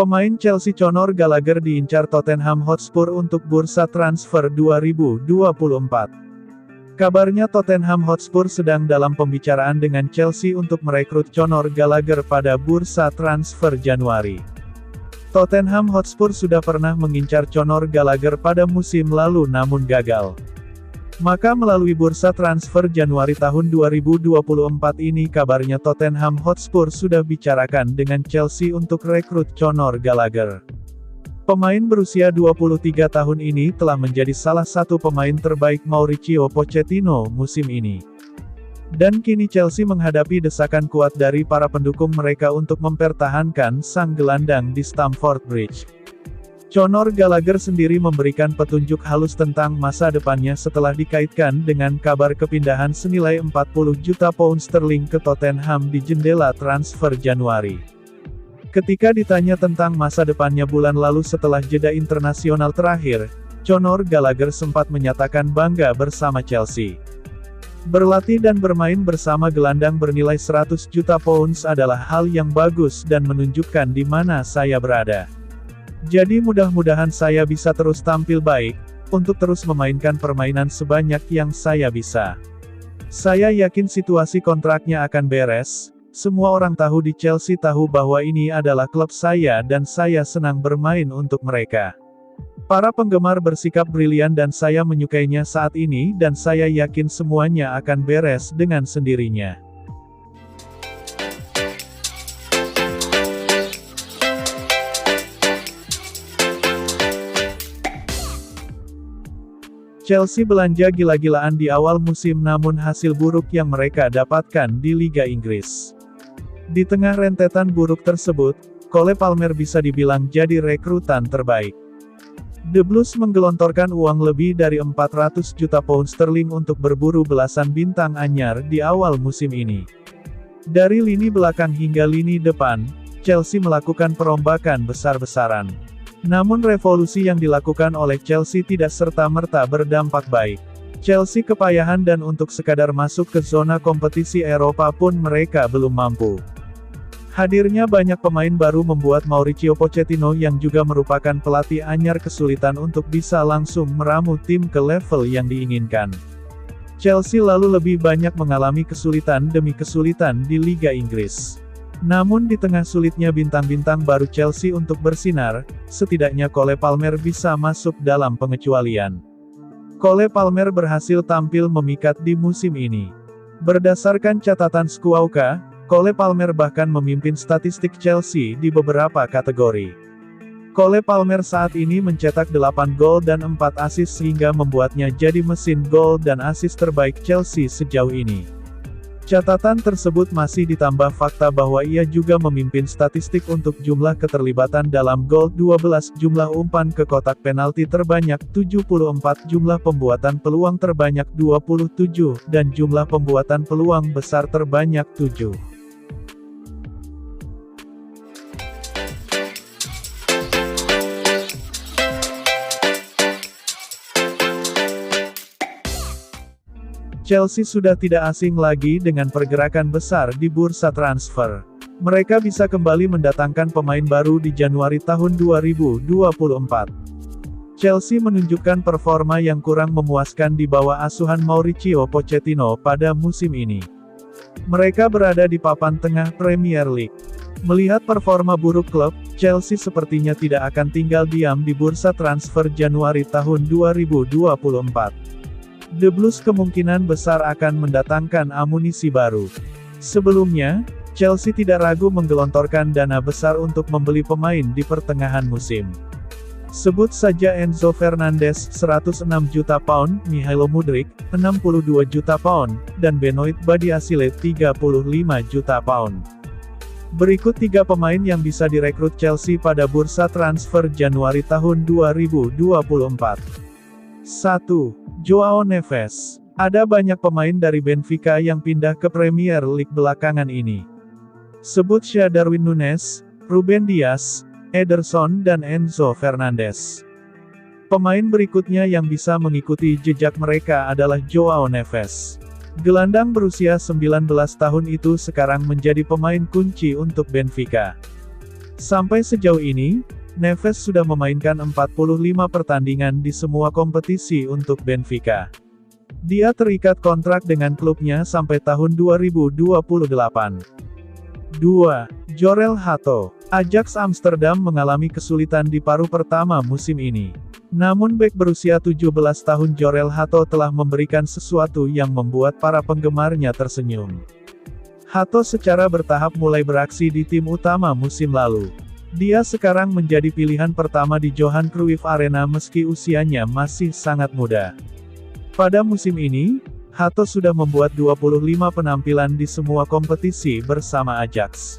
Pemain Chelsea Conor Gallagher diincar Tottenham Hotspur untuk bursa transfer 2024. Kabarnya Tottenham Hotspur sedang dalam pembicaraan dengan Chelsea untuk merekrut Conor Gallagher pada bursa transfer Januari. Tottenham Hotspur sudah pernah mengincar Conor Gallagher pada musim lalu namun gagal. Maka melalui bursa transfer Januari tahun 2024 ini kabarnya Tottenham Hotspur sudah bicarakan dengan Chelsea untuk rekrut Conor Gallagher. Pemain berusia 23 tahun ini telah menjadi salah satu pemain terbaik Mauricio Pochettino musim ini. Dan kini Chelsea menghadapi desakan kuat dari para pendukung mereka untuk mempertahankan sang gelandang di Stamford Bridge. Conor Gallagher sendiri memberikan petunjuk halus tentang masa depannya setelah dikaitkan dengan kabar kepindahan senilai 40 juta pound sterling ke Tottenham di jendela transfer Januari. Ketika ditanya tentang masa depannya bulan lalu setelah jeda internasional terakhir, Conor Gallagher sempat menyatakan bangga bersama Chelsea. Berlatih dan bermain bersama gelandang bernilai 100 juta pounds adalah hal yang bagus dan menunjukkan di mana saya berada. Jadi mudah-mudahan saya bisa terus tampil baik, untuk terus memainkan permainan sebanyak yang saya bisa. Saya yakin situasi kontraknya akan beres, semua orang tahu di Chelsea tahu bahwa ini adalah klub saya dan saya senang bermain untuk mereka. Para penggemar bersikap brilian dan saya menyukainya saat ini dan saya yakin semuanya akan beres dengan sendirinya. Chelsea belanja gila-gilaan di awal musim namun hasil buruk yang mereka dapatkan di Liga Inggris. Di tengah rentetan buruk tersebut, Cole Palmer bisa dibilang jadi rekrutan terbaik. The Blues menggelontorkan uang lebih dari 400 juta pound sterling untuk berburu belasan bintang anyar di awal musim ini. Dari lini belakang hingga lini depan, Chelsea melakukan perombakan besar-besaran. Namun revolusi yang dilakukan oleh Chelsea tidak serta-merta berdampak baik. Chelsea kepayahan dan untuk sekadar masuk ke zona kompetisi Eropa pun mereka belum mampu. Hadirnya banyak pemain baru membuat Mauricio Pochettino yang juga merupakan pelatih anyar kesulitan untuk bisa langsung meramu tim ke level yang diinginkan. Chelsea lalu lebih banyak mengalami kesulitan demi kesulitan di Liga Inggris. Namun di tengah sulitnya bintang-bintang baru Chelsea untuk bersinar, setidaknya Cole Palmer bisa masuk dalam pengecualian. Cole Palmer berhasil tampil memikat di musim ini. Berdasarkan catatan Squawka, Cole Palmer bahkan memimpin statistik Chelsea di beberapa kategori. Cole Palmer saat ini mencetak 8 gol dan 4 assist sehingga membuatnya jadi mesin gol dan assist terbaik Chelsea sejauh ini. Catatan tersebut masih ditambah fakta bahwa ia juga memimpin statistik untuk jumlah keterlibatan dalam gol 12, jumlah umpan ke kotak penalti terbanyak 74, jumlah pembuatan peluang terbanyak 27, dan jumlah pembuatan peluang besar terbanyak 7. Chelsea sudah tidak asing lagi dengan pergerakan besar di bursa transfer. Mereka bisa kembali mendatangkan pemain baru di Januari tahun 2024. Chelsea menunjukkan performa yang kurang memuaskan di bawah asuhan Mauricio Pochettino pada musim ini. Mereka berada di papan tengah Premier League. Melihat performa buruk klub, Chelsea sepertinya tidak akan tinggal diam di bursa transfer Januari tahun 2024. The Blues kemungkinan besar akan mendatangkan amunisi baru. Sebelumnya, Chelsea tidak ragu menggelontorkan dana besar untuk membeli pemain di pertengahan musim. Sebut saja Enzo Fernandez, 106 juta pound, Mihailo Mudryk, 62 juta pound, dan Benoit Badiashile, 35 juta pound. Berikut 3 pemain yang bisa direkrut Chelsea pada bursa transfer Januari tahun 2024. 1. Joao Neves. Ada banyak pemain dari Benfica yang pindah ke Premier League belakangan ini. Sebut saja Darwin Núñez, Ruben Dias, Ederson dan Enzo Fernandez. Pemain berikutnya yang bisa mengikuti jejak mereka adalah Joao Neves. Gelandang berusia 19 tahun itu sekarang menjadi pemain kunci untuk Benfica. Sampai sejauh ini, Neves sudah memainkan 45 pertandingan di semua kompetisi untuk Benfica. Dia terikat kontrak dengan klubnya sampai tahun 2028. 2. Jorel Hato. Ajax Amsterdam mengalami kesulitan di paruh pertama musim ini. Namun bek berusia 17 tahun Jorel Hato telah memberikan sesuatu yang membuat para penggemarnya tersenyum. Hato secara bertahap mulai beraksi di tim utama musim lalu. Dia sekarang menjadi pilihan pertama di Johan Cruyff Arena meski usianya masih sangat muda. Pada musim ini, Hato sudah membuat 25 penampilan di semua kompetisi bersama Ajax.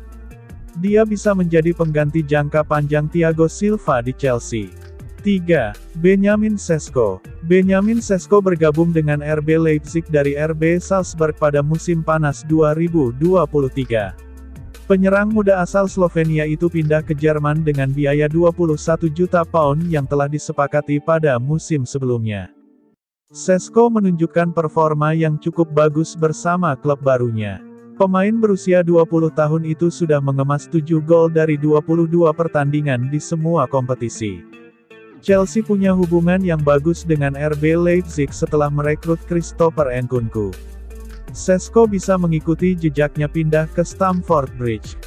Dia bisa menjadi pengganti jangka panjang Thiago Silva di Chelsea. 3. Benjamin Sesko. Benjamin Sesko bergabung dengan RB Leipzig dari RB Salzburg pada musim panas 2023. Penyerang muda asal Slovenia itu pindah ke Jerman dengan biaya 21 juta pound yang telah disepakati pada musim sebelumnya. Sesko menunjukkan performa yang cukup bagus bersama klub barunya. Pemain berusia 20 tahun itu sudah mengemas 7 gol dari 22 pertandingan di semua kompetisi. Chelsea punya hubungan yang bagus dengan RB Leipzig setelah merekrut Christopher Nkunku. Sesko bisa mengikuti jejaknya pindah ke Stamford Bridge.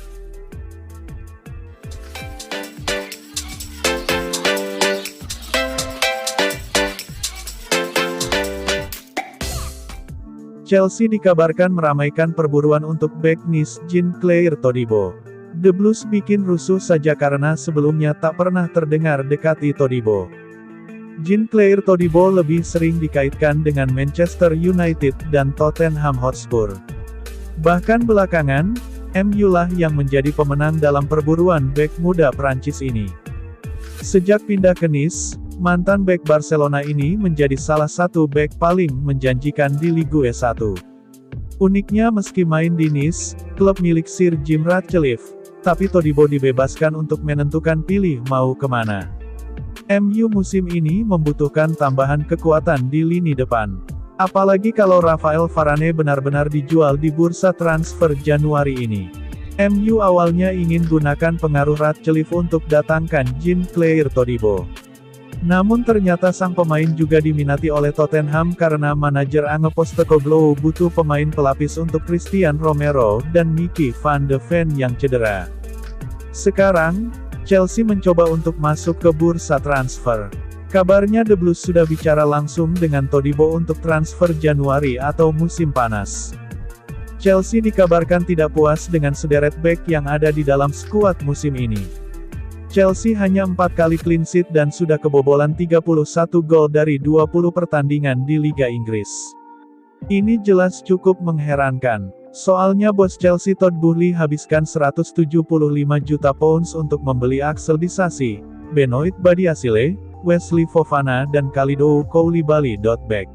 Chelsea dikabarkan meramaikan perburuan untuk bek Nice Jean-Claire Todibo. The Blues bikin rusuh saja karena sebelumnya tak pernah terdengar dekati Todibo. Jean-Claire Todibo lebih sering dikaitkan dengan Manchester United dan Tottenham Hotspur. Bahkan belakangan, MU lah yang menjadi pemenang dalam perburuan bek muda Prancis ini. Sejak pindah ke Nice, mantan bek Barcelona ini menjadi salah satu bek paling menjanjikan di Ligue 1. Uniknya meski main di Nice, klub milik Sir Jim Ratcliffe, tapi Todibo dibebaskan untuk menentukan pilih mau kemana. MU musim ini membutuhkan tambahan kekuatan di lini depan. Apalagi kalau Rafael Varane benar-benar dijual di bursa transfer Januari ini. MU awalnya ingin gunakan pengaruh Ratcliffe untuk datangkan Jean-Claire Todibo. Namun ternyata sang pemain juga diminati oleh Tottenham karena manajer Ange Postecoglou butuh pemain pelapis untuk Christian Romero dan Mickey van de Ven yang cedera. Sekarang, Chelsea mencoba untuk masuk ke bursa transfer. Kabarnya The Blues sudah bicara langsung dengan Todibo untuk transfer Januari atau musim panas. Chelsea dikabarkan tidak puas dengan sederet bek yang ada di dalam skuad musim ini. Chelsea hanya 4 kali clean sheet dan sudah kebobolan 31 gol dari 20 pertandingan di Liga Inggris. Ini jelas cukup mengherankan. Soalnya bos Chelsea Todd Boehly habiskan 175 juta pounds untuk membeli Axel Disasi, Benoit Badiashile, Wesley Fofana dan Kalidou Koulibaly. Back.